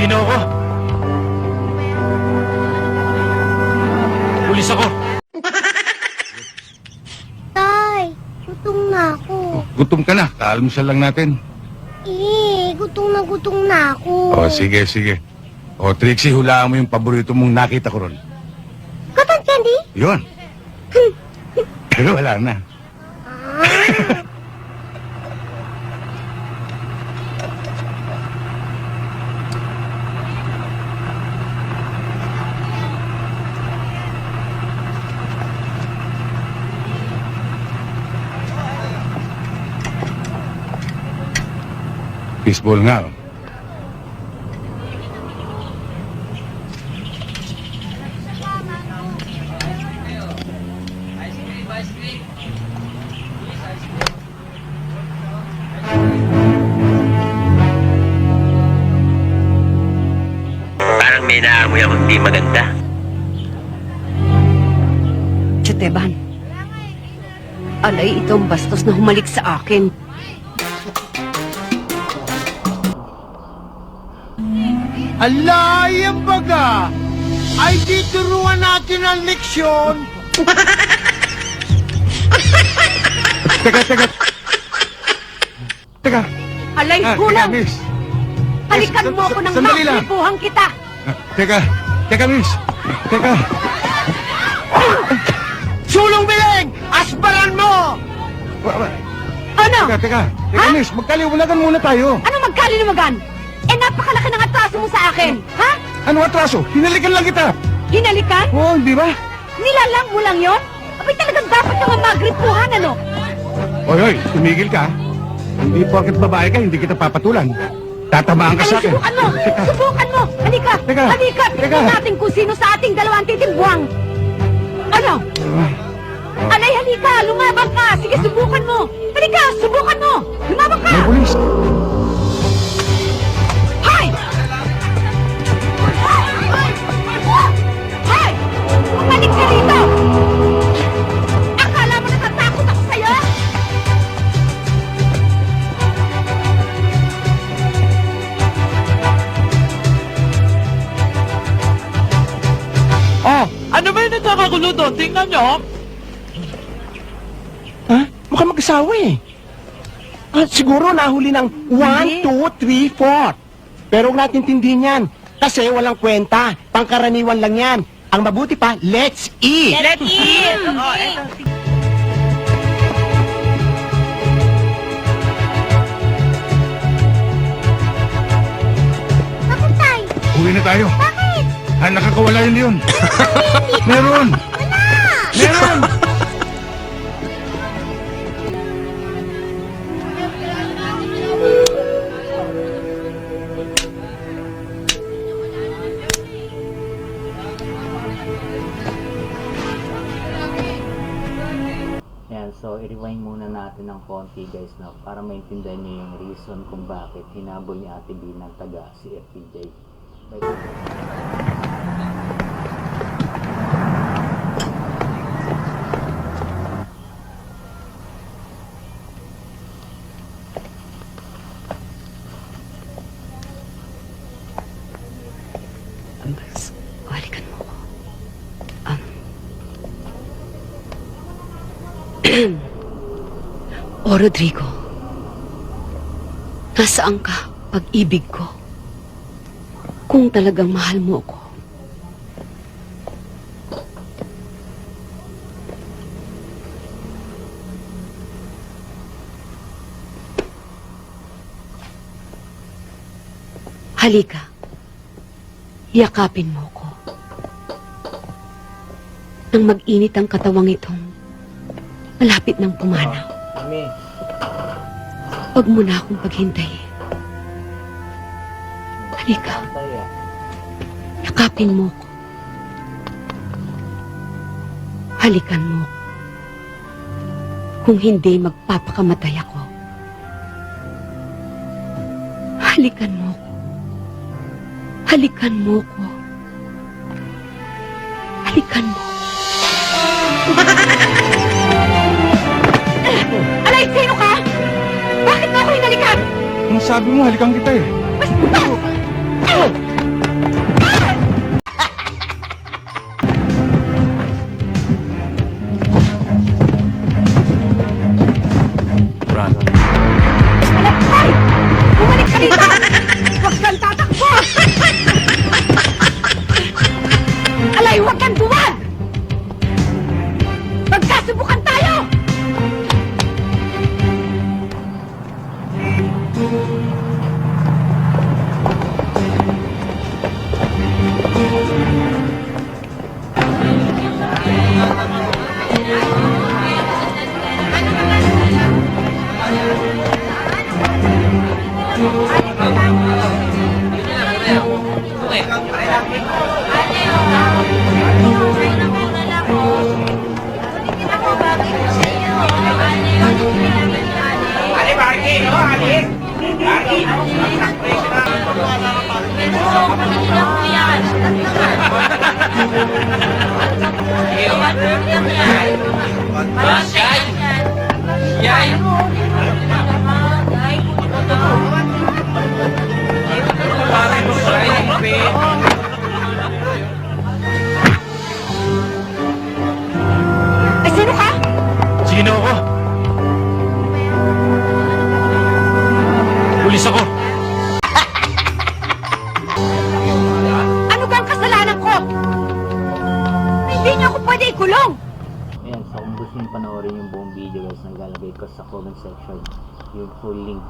Nino ako. Pulis ako. Tay, gutom na ako. Gutom ka na. Kaalmusal lang natin. Gutom na ako. Sige. Trixie, hulaan mo yung paborito mong nakita ko ron. Cotton candy? Yun. Pero wala na. Fishball nga. Parang may naamoy akong di maganda. Chuteban, alay itong bastos na humalik sa akin. Alay ang baga! Ay dituruan natin ang leksyon! Teka. Alay, Teka, gulang! miss. Halikan mo ako ng Sandali lang. maklipuhan kita! Teka, miss. Teka. Sulong biling! Asparan mo! Ano? Teka, Ha? miss. Magkaliwanagan muna tayo. Ano magkalinawagan? Napakalaki ng atraso mo sa akin! Ha? Ano atraso? Hinalikan lang kita. Hinalikan? Oo, di ba? Nilalang mo lang yon? Abay talagang dapat naman magripuhan, ano? Hoy, tumigil ka. Hindi porket babae ka, hindi kita papatulan. Tatamaan ka sa akin. Subukan mo! Subukan mo! Halika! Teka. Halika! Tignan natin kung sino sa ating dalawang titimbuang! Ano? Alay, halika! Lumabang ka! Sige, subukan mo! Halika! Subukan mo! Lumabang ka! May pulis. Hay! Hay! Bumalik ka rito! Akala mo natatakot ako sa'yo? Oh, ano ba yung nagkakagulo doon? Tingnan nyo! Ha? Mukhang mag-asawa eh. Siguro nahuli ng 1, 2, 3, 4. Pero huwag natin tindihin yan. Kasi walang kwenta. Pangkaraniwan lang yan. Ang mabuti pa, let's eat! Let's eat! Bakit, Tay? Uwi na tayo. Bakit? Nakakawala yun. Meron. Meron. Yan, so i-rewind muna natin ng konti guys na para maintindihan niyo yung reason kung bakit hinabol ni Ate B ng taga si FPJ. Balikan mo ko. O Rodrigo, nasaan ka, pag-ibig ko? Kung talagang mahal mo ko. Halika. Yakapin mo ko. Nang mag-init ang katawang itong malapit ng pumanaw. Mami, Huwag mo na akong paghintayin. Halika, tayo. yakapin mo ko. Halikan mo ko. Kung hindi, magpapakamatay ako. Halikan mo ko. Halikan mo ko. Halikan mo. Alay, sino ka? Bakit mo ako hinalikan? Ang sabi mo, halikan kita eh. Basta! Ay, sino ka? Sino ako? Pulis ako. Ano bang kasalanan ko? Hindi niyo ako pwede ikulong. Ayan, so kung gusto nyo panoorin yung buong video guys, naglalagay ko sa comment section yung full link